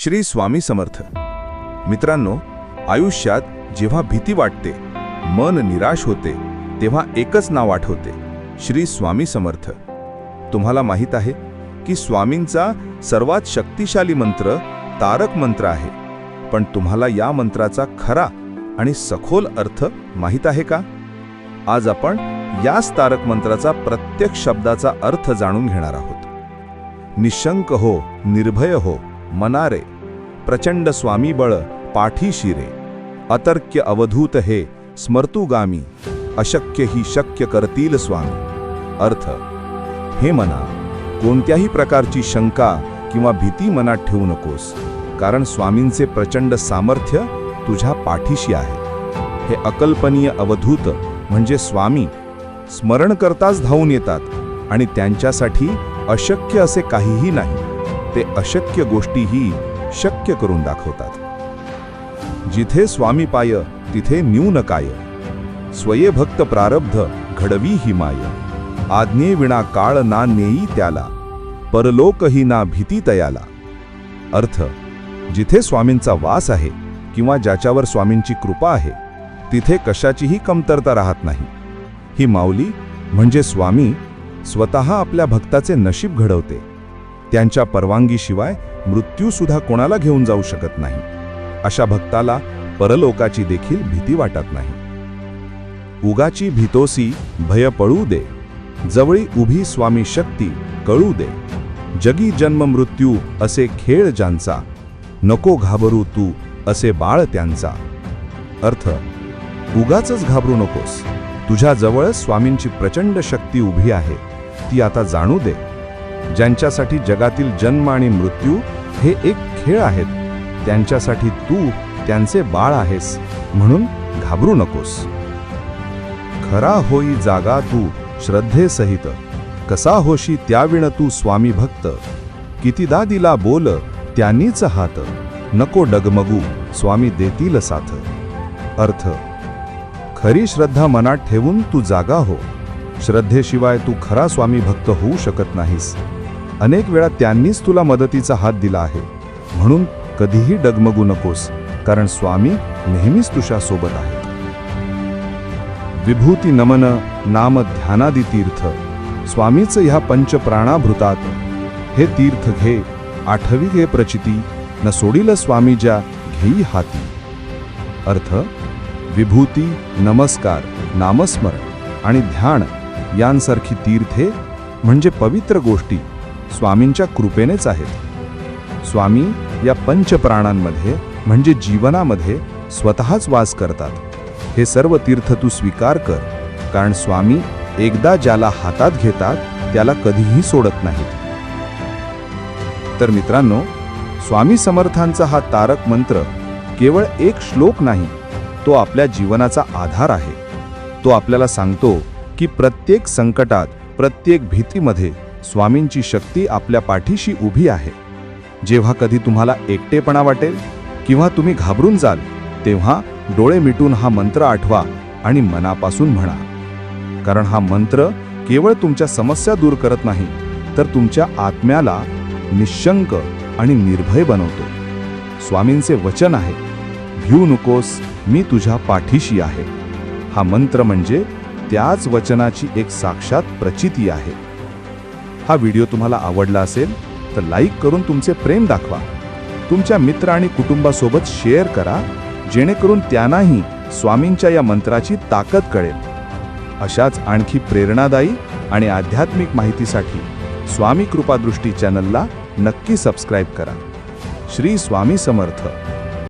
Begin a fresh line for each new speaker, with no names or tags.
श्री स्वामी समर्थ. मित्रांनो, आयुष्यात जेव्हा भीती वाटते, मन निराश होते, तेव्हा एकच नाव आठवते, श्री स्वामी समर्थ. तुम्हाला माहीत आहे की स्वामींचा सर्वात शक्तिशाली मंत्र तारक मंत्र आहे. पण तुम्हाला या मंत्राचा खरा आणि सखोल अर्थ माहीत आहे का? आज आपण याच तारक मंत्राचा प्रत्येक शब्दाचा अर्थ जाणून घेणार आहोत. निशंक हो, निर्भय हो, मनारे, प्रचंड स्वामी बळ पाठीशी रे, अतर्क्य अवधूत हे स्मर्तुगामी, अशक्य ही शक्य करतील स्वामी. अर्थ: हे मना, कोणत्याही प्रकारची शंका किंवा भीती मनात ठेवू नकोस, कारण स्वामींचे प्रचंड सामर्थ्य तुझ्या पाठीशी आहे. हे अकल्पनीय अवधूत म्हणजे स्वामी स्मरण करताच धावून येतात आणि त्यांच्यासाठी अशक्य असे काहीही नाही. ते अशक्य गोष्टीही शक्य करून दाखवतात. जिथे स्वामी पाय तिथे न्यून काय, स्वये भक्त प्रारब्ध घडवी ही माय. आज्ञे विना काळ ना नेई त्याला, परलोकही ना भीती तयाला. अर्थ: जिथे स्वामींचा वास आहे किंवा ज्याच्यावर स्वामींची कृपा आहे, तिथे कशाचीही कमतरता राहत नाही. ही माऊली म्हणजे स्वामी स्वतः आपल्या भक्ताचे नशीब घडवते. त्यांच्या परवानगीशिवाय मृत्यूसुद्धा कोणाला घेऊन जाऊ शकत नाही. अशा भक्ताला परलोकाची देखील भीती वाटत नाही. उगाची भीतोसी भय पळू दे, जवळी उभी स्वामी शक्ती कळू दे. जगी जन्म मृत्यू असे खेळ ज्यांचा, नको घाबरू तू असे बाळ त्यांचा. अर्थ: उगाचच घाबरू नकोस. तुझ्या जवळ स्वामींची प्रचंड शक्ती उभी आहे, ती आता जाणू दे. ज्यांच्यासाठी जगातील जन्म आणि मृत्यू हे एक खेळ आहेत, त्यांच्यासाठी तू त्यांचे बाळ आहेस, म्हणून घाबरू नकोस. खरा होई जागा तू श्रद्धेसहित, कसा होशी त्याविण तू स्वामी भक्त. कितीदा दिला बोल त्यांनीच हात, नको डगमगू स्वामी देतील साथ. अर्थ: खरी श्रद्धा मनात ठेवून तू जागा हो. श्रद्धेशिवाय तू खरा स्वामी भक्त होऊ शकत नाहीस. अनेक वेळा त्यांनीच तुला मदतीचा हात दिला आहे, म्हणून कधीही डगमगू नकोस, कारण स्वामी नेहमीच तुझ्या सोबत आहेत. विभूती नमन नाम ध्यानादी तीर्थ, स्वामीच ह्या पंचप्राणाभृतात. हे तीर्थ घे आठवी घे प्रचिती, न सोडील स्वामी ज्या घेई हाती. अर्थ: विभूती, नमस्कार, नामस्मरण आणि ध्यान यांसारखी तीर्थे म्हणजे पवित्र गोष्टी स्वामींच्या कृपेनेच आहेत. स्वामी या पंचप्राणांमध्ये म्हणजे जीवनामध्ये स्वतःच वास करतात. हे सर्व तीर्थ तू स्वीकार कर, कारण स्वामी एकदा ज्याला हातात घेतात त्याला कधीही सोडत नाहीत. तर मित्रांनो, स्वामी समर्थांचा हा तारक मंत्र केवळ एक श्लोक नाही, तो आपल्या जीवनाचा आधार आहे. तो आपल्याला सांगतो की प्रत्येक संकटात, प्रत्येक भीतीमध्ये स्वामींची शक्ती आपल्या पाठीशी उभी आहे. जेव्हा कधी तुम्हाला एकटेपणा वाटेल किंवा तुम्ही घाबरून जाल, तेव्हा डोळे मिटून हा मंत्र आठवा आणि मनापासून म्हणा. कारण हा मंत्र केवळ तुमच्या समस्या दूर करत नाही, तर तुमच्या आत्म्याला निशंक आणि निर्भय बनवतो. स्वामींचे वचन आहे, भिऊ नकोस, मी तुझ्या पाठीशी आहे. हा मंत्र म्हणजे त्याच वचनाची एक साक्षात प्रचिती आहे. हा व्हिडिओ तुम्हाला आवडला असेल तर लाईक करून तुमचे प्रेम दाखवा. तुमच्या मित्र आणि कुटुंबासोबत शेअर करा, जेणेकरून त्यांनाही स्वामींच्या या मंत्राची ताकद कळेल. अशाच आणखी प्रेरणादायी आणि आध्यात्मिक माहितीसाठी स्वामी कृपादृष्टी चॅनलला नक्की सबस्क्राईब करा. श्री स्वामी समर्थ.